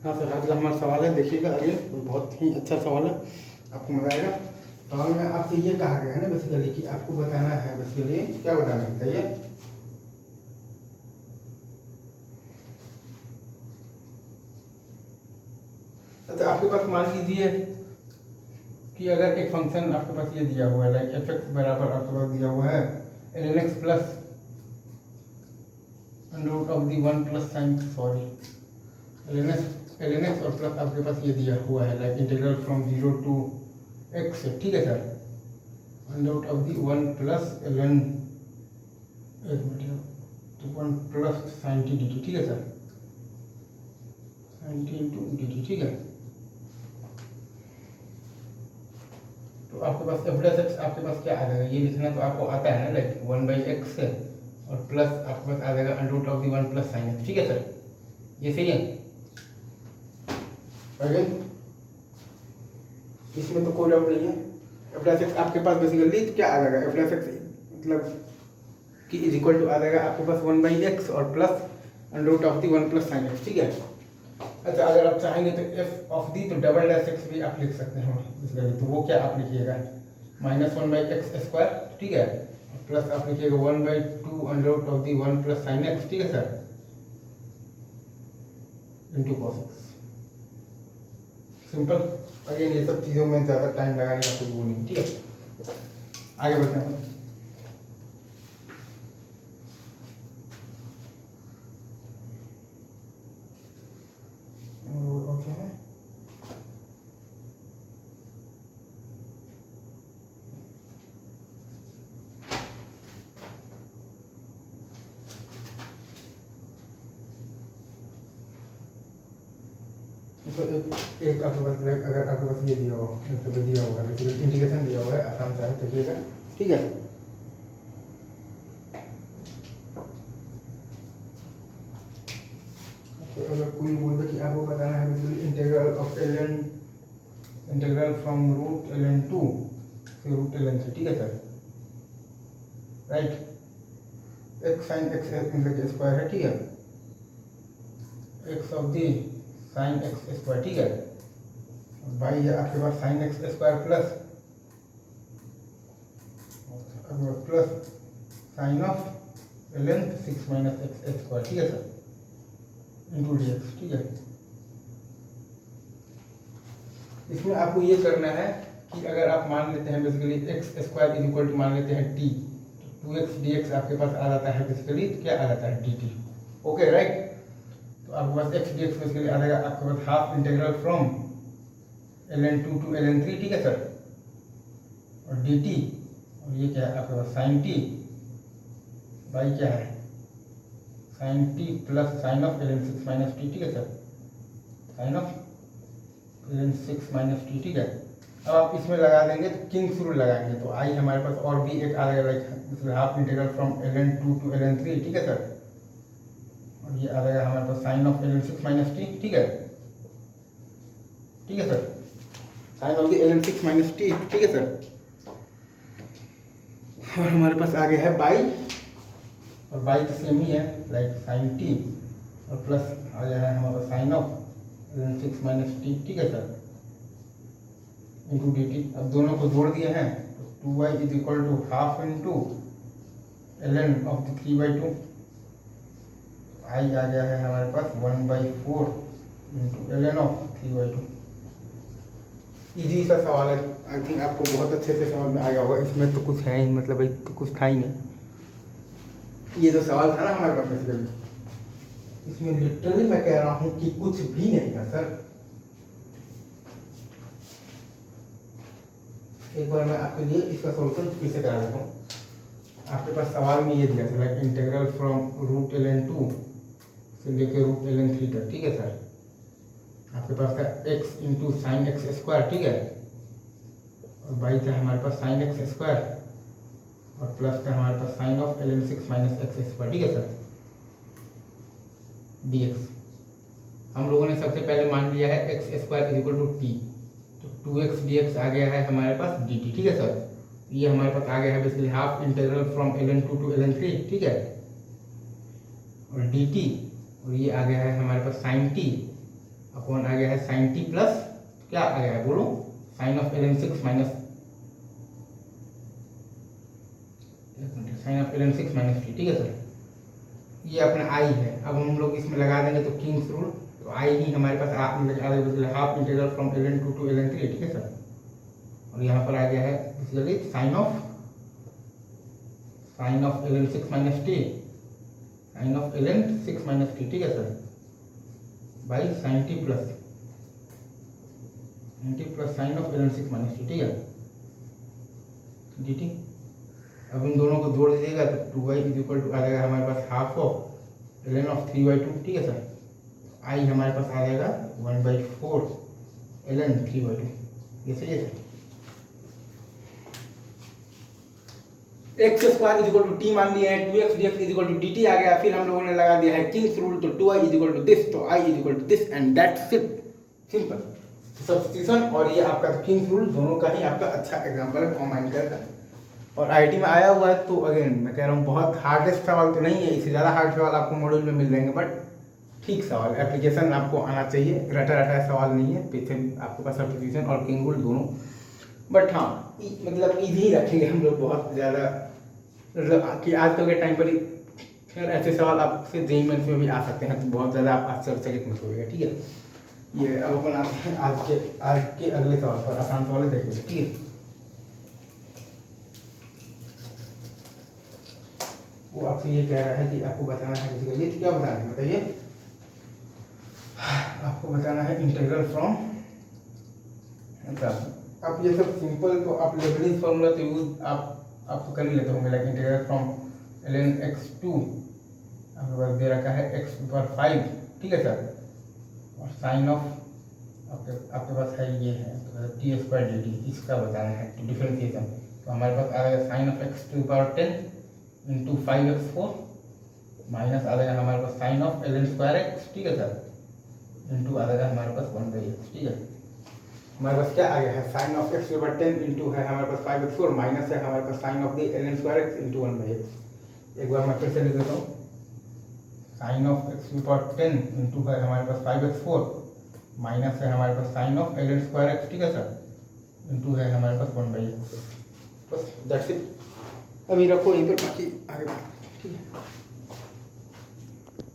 हाँ सर, अगला हमारा सवाल है, देखिएगा आगे, बहुत ही अच्छा सवाल है, आपको मजा आएगा। सवाल में आपसे ये कहा गया है ना बेसिकली कि आपको बताना है, बेसिकली क्या बताना है बताइए। अच्छा, आपके पास मान लीजिए कि अगर एक फंक्शन आपके पास ये दिया हुआ है, लाइक एफ एक्स बराबर आपके पास दिया हुआ है L X plus under root of the one plus sine, sorry L X और प्लस आपके पास ये दिया हुआ है like integral from 0 to X, ठीक है sir, under root of the one plus L N, एक मिनट, तो one plus sine T D T, ठीक है sir, sine T into D T, ठीक है। तो आपके पास एफ डैश एक्स आपके पास क्या आ जाएगा, ये लिखना तो आपको आता है ना, लाइक वन बाई एक्स और प्लस आपके पास आ जाएगा under root of the one plus sine X, ठीक है सर, ये सही है। अगेन इसमें तो कोई डाउट नहीं है, एफ डैश एक्स आपके पास बेसिकली क्या आ जाएगा, एफ डैश एक्स मतलब कि इज इक्वल टू आ जाएगा आपके पास वन बाई एक्स और plus under root of the one plus sine X, ठीक है। अच्छा, अगर आप चाहेंगे तो एफ ऑफ दी तो डबल डैश एक्स भी आप लिख सकते हैं बेसिकली, तो वो क्या आप लिखिएगा minus one by X square, ठीक है, प्लस आप लिखिएगा one by two under root of the one plus sine X, ठीक है sir, into cos X, simple. Again ये सब चीज़ों में ज़्यादा टाइम लगाने का कोई वो नहीं, ठीक है। आगे बढ़ते हैं। ओके है, तो एक आपके पास अगर आपके पास ये दिया हो, दिया हुआ है इंटीग्रेशन दिया हुआ है, आसान से आप देखिएगा, ठीक है। तो अगर कोई बोल दे कि आपको बताना है बिल्कुल integral of L N, integral from root L N to से रूट एल एन से, ठीक है sir, right, x sine x मतलब स्क्वायर है, ठीक है, x of the sine x square, ठीक है, बाई है आपके पास sine x square plus plus sine of L N six minus x square, ठीक है सर, इंटू डी एक्स, ठीक है। इसमें आपको ये करना है कि अगर आप मान लेते हैं basically X square is equal to मान लेते हैं टी, तो 2x dx आपके पास आ जाता है बेसिकली, तो क्या आ जाता है dt, ओके राइट। तो आपके पास x dx बेसिकली आ जाएगा आपके पास half integral from ln 2 to ln 3, ठीक है सर, और dt, और ये क्या है आपके पास साइन t बाई क्या है sine t plus sine of ln 6 minus T, ठीक है sir, sine of ln 6 minus T, ठीक है। अब आप इसमें लगा देंगे तो किंग्स रूल लगाएंगे, तो आई हमारे पास और भी एक आ जाएगा like half integral from ln 2 to ln 3, ठीक है सर, और ये आ जाएगा हमारे पास sine of ln 6 minus T, ठीक है, ठीक है sir, sine of the ln 6 minus T, ठीक है सर। और हमारे पास आ गया है बाई, और बाई तो सेम ही है लाइक साइन टी, और प्लस आ गया है हमारे पास sine of ln 6 minus T, ठीक है सर, इंटू डी टी। अब दोनों को जोड़ दिए हैं तो 2y is equal to half into ln of the 3/2, I आ गया है हमारे पास 1/4 इंटू ln ऑफ 3/2। इजी सा सवाल है, आई थिंक आपको बहुत अच्छे से समझ में आ गया होगा, इसमें तो कुछ है ही, मतलब भाई तो कुछ था ही नहीं। ये जो सवाल था ना हमारे पास बेसिकली, इसमें लिटरली मैं कह रहा हूँ कि कुछ भी नहीं था सर। एक बार मैं आपके लिए इसका सॉल्यूशन फिर से करा देता हूँ। आपके पास सवाल में ये दिया था like integral from root ln 2 से लेके रूट ln 3 तक, ठीक है सर, आपके पास था x into sine x square, ठीक है, और बाई था हमारे पास साइन एक्स स्क्वायर, और प्लस था हमारे पास sine of ln 6 minus x square, ठीक है सर, dx। हम लोगों ने सबसे पहले मान लिया है X square is equal to T, तो 2x dx आ गया है हमारे पास dt, ठीक है सर, ये हमारे पास आ गया है basically half integral from ln 2 to ln 3, ठीक है, और dt, और ये आ गया है हमारे पास साइन t, अपॉन आ गया है साइन टी प्लस क्या आ गया है बोलो, sine of ln 6 minus sine of ln 6 minus T, ठीक है सर। ये अपना आई है। अब हम लोग इसमें लगा देंगे तो किंग्स रूल, तो आई ही हमारे पास half integral from ln 2 to ln 3, ठीक है सर। और यहाँ पर आ गया है basically sine of ln 6 minus T, sine of ln 6 minus T, ठीक है sir, by sine T plus sine of ln 6 minus T, ठीक है डी टी। अब इन दोनों को जोड़ दीजिएगा तो 2y इज इक्वल टू आ जाएगा हमारे पास हाफ ऑफ ln ऑफ 3/2, ठीक है सर। आई हमारे पास आ जाएगा 1/4 ln 3/2, ये सही है sir. X square is equal to T मान लिया है, 2x dx is equal to dt आ गया। फिर हम लोगों ने लगा दिया है किंग्स रूल, तो 2i is equal to this, तो i is equal to this and that's it, simple substitution. और ये आपका किंग्स रूल दोनों का ही आपका अच्छा एग्जांपल है कॉम्बाइन करके। और आईटी में आया हुआ है, तो अगेन मैं कह रहा हूँ बहुत हार्डेस्ट सवाल तो नहीं है, इससे ज़्यादा हार्ड सवाल आपको मॉड्यूल में मिल जाएंगे, बट ठीक सवाल, एप्लीकेशन आपको आना चाहिए, रटा रटा सवाल नहीं है। पीछे आपके पास सब्स्टिट्यूशन और किंग रूल दोनों, बट हाँ मतलब इजी रखेंगे हम लोग, बहुत ज़्यादा मतलब कि आजकल के टाइम पर फिर ऐसे सवाल आपसे जेईई मेंस में भी आ सकते हैं, तो बहुत ज़्यादा आप आश्चर्यचकित मत होइएगा, ठीक है। ये अब अपन आते हैं आज के अगले सवाल पर, आसान सवाल देखिए, ठीक है। वो आपसे ये कह रहा है कि आपको बताना है बेसिकली, क्या बताना है बताइए। आपको बताना है इंटीग्रल फ्रॉम, आप ये सब सिंपल तो आप लेबनिज फॉर्मूला तो यूज आप तो कर ही लेते होंगे, like integral from ln x2 आपके पास दे रखा है x/5, ठीक है सर, और साइन ऑफ आपके पास है ये है t² dt, इसका बताना है डिफरेंशिएशन। तो हमारे पास आ जाएगा sine of x⁻10 into 5x4 minus आ जाएगा हमारे पास साइन ऑफ ln²x, ठीक है सर, इंटू आ जाएगा हमारे पास 1/x, ठीक है। हमारे पास क्या आ गया है, साइन ऑफ x/10 इंटू है हमारे पास 5x4 माइनस है हमारे पास sine of ln² into 1/x। एक बार मैं फिर से लिख देता हूँ, साइन ऑफ x/10 इंटू है हमारे पास 5x4 माइनस है हमारे पास साइन ऑफ ln²x, ठीक है सर, इंटू है हमारे पास 1/x। बस दैट्स इट। अभी रखो यहीं पर, बाकी आगे, ठीक है।